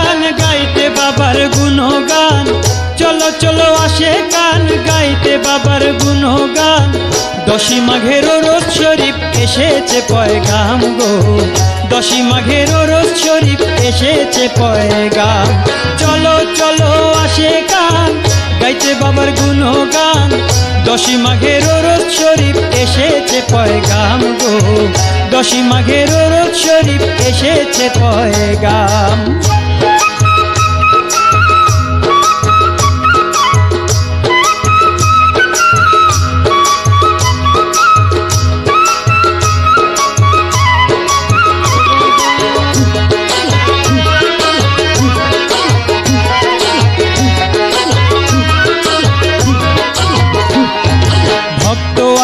কান গাইতে বাবার গুণগান, চলো চলো আসে কান গাইতে বাবার গুণগান। দশী মাঘের রোজ শরীফ এসেছে পয়গাম গো, দশী মাঘের রোজ শরীফ এসেছে পয়গাম। চলো চলো আসে কান গাইতে বাবার গুণগান, দশী মাঘের রোজ শরীফ এসেছে পয়গাম গো, দশী মাঘের রোজ শরীফ এসেছে পয়গাম।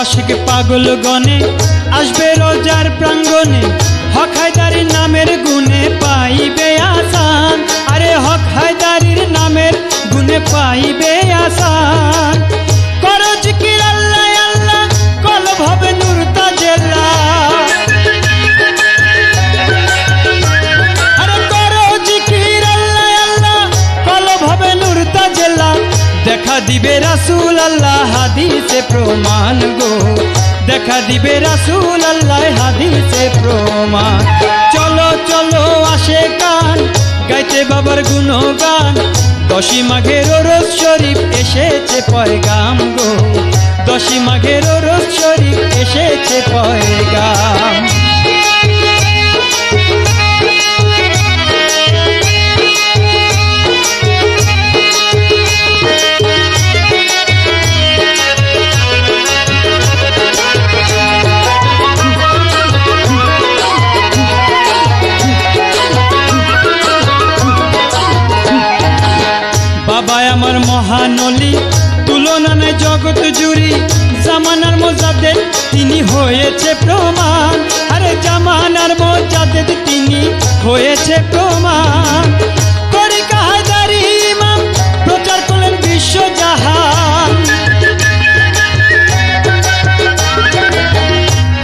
আশিক পাগল গনে আসবে রোজার প্রাঙ্গণে, হক হায়দারির নামের গুণে পাইবে আসান, আরে হক হায়দারির নামের গুণে পাইবে আসান। করো জিকির আল্লাহ আল্লাহ কলব হবে নূর তাজেল্লা, আরে করো জিকির আল্লাহ আল্লাহ কলব হবে নূর তাজেল্লা। দেখা দিবে রাসূল আল্লাহ হাদিসে প্রমাণ গো, দেখা দিবে রাসূল আল্লাহ হাদিসে প্রমাণ। চলো চলো আসে কান গাইতে বাবার গুণগান, দশী মাঘের রোজ শরীফ এসেছে পয়গাম গো, দশী মাঘের রোজ শরীফ এসেছে পয়গাম। বাবাই আমার মহানলি তুলনা নাই জগৎ জুড়ি, জামানার মোজাদ্দেদ তিনি হয়েছে প্রমাণ, আরে জামানার মোজাদ্দেদ তিনি হয়েছে প্রমাণ। তরিকা হায়দারি ইমাম প্রচার করলেন বিশ্বজাহান,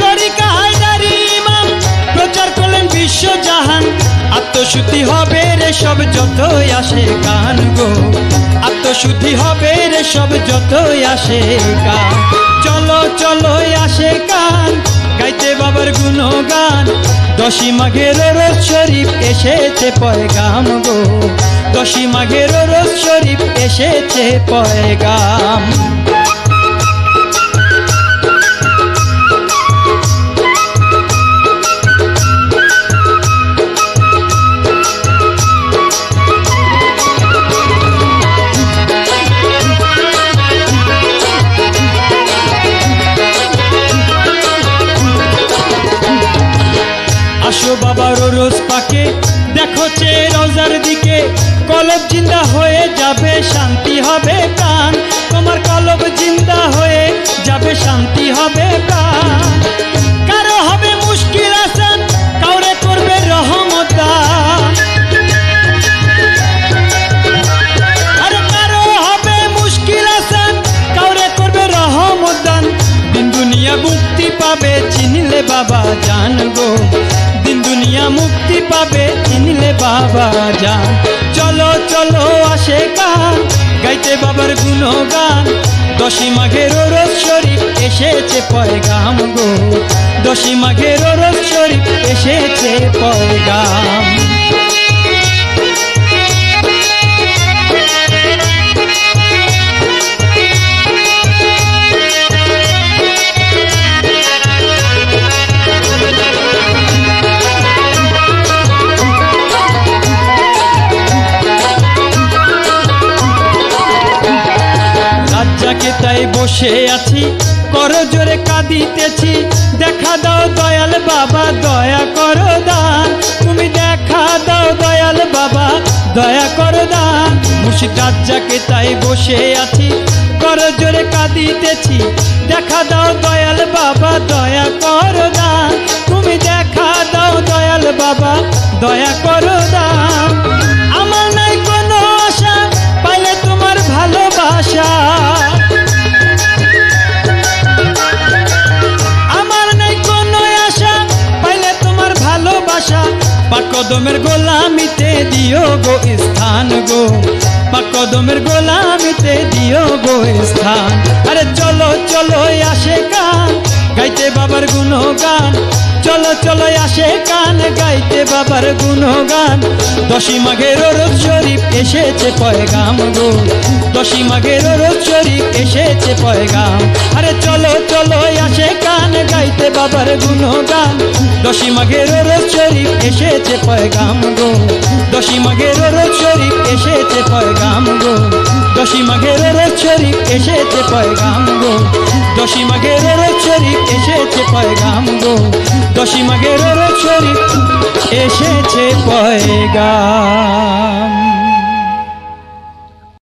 তরিকা হায়দারি ইমাম প্রচার করলেন বিশ্বজাহান। আত্মশুদ্ধি হবে রে সব যতই আসে গান গো, আত্মশুদ্ধি হবে রে সব যতই আসে গান। চলো চলো আসে গান গাইতে বাবার গুণগান, দশী মাঘের রোজ শরীফ এসেছে পয়গাম গো, দশী মাঘের রোজ শরীফ এসেছে পয়গাম। আসো বাবার রোজ পাকে দেখো চে রোজার দিকে, কলব জিন্দা হয়ে যাবে শান্তি হবে প্রাণ, তোমার কলব জিন্দা হয়ে যাবে শান্তি হবে প্রাণ। কারো হবে মুশকিল আসান কাউরে করবে রহমত দান, আরে কারো হবে মুশকিল আসান কাউরে করবে রহমত দান। দিন দুনিয়া মুক্তি পাবে চিনলে বাবা জান গো, দিন দুনিয়া মুক্তি পাবে চিনলে বাবা জান। চলো চলো আসে গান গাইতে বাবার গুণগান, দশী মাঘের রোজ শরীফ এসেছে পয়গাম গো, দশী মাঘের রোজ শরীফ এসেছে পয়গাম। রাজ্জাকে তাই বসে আছি করো জোরে কাঁদিতেছি, দেখা দাও দয়াল বাবা দয়া করো দান, তুমি দেখা দাও দয়াল বাবা দয়া করো দান। মুর্শিদ রাজ্জাকে তাই বসে আছি করো জোরে কাঁদিতেছি, দেখা দাও দয়াল বাবা দয়া করো দান, তুমি দেখা দাও দয়াল বাবা দয়া করো দান। আমার নাই কোনো আশা পাইলে তোমার ভালোবাসা, আমার নাই কোনো আশা পাইলে তোমার ভালোবাসা, পাক কদমের গোলামিতে দিও গো স্থান গো, পাক কদমের গোলামিতে দিও গো স্থান। আরে চলো চলো আসে কান গাইতে বাবার গুণগান, চলো চলো আসে কান গাইতে বাবার গুণগান। দশই মাঘের রোজ শরীফ এসেছে পয়গাম গো, দশই মাঘের রোজ শরীফ এসেছে পয়গাম। আরে চলো চলো আসে কান গাইতে বাবার গুণগান, দশই মাঘের রোজ শরীফ এসেছে পয়গাম গো, দশই মাঘের রোজ শরীফ এসেছে পয়গাম গো, দশই মাঘের রোজ শরীফ এসেছে পয়গাম গো, দশই মাঘের রোজ শরীফ এসেছে পয়গাম গো, দশই মাঘের রোজ শরীফ এসেছে পয়গাম।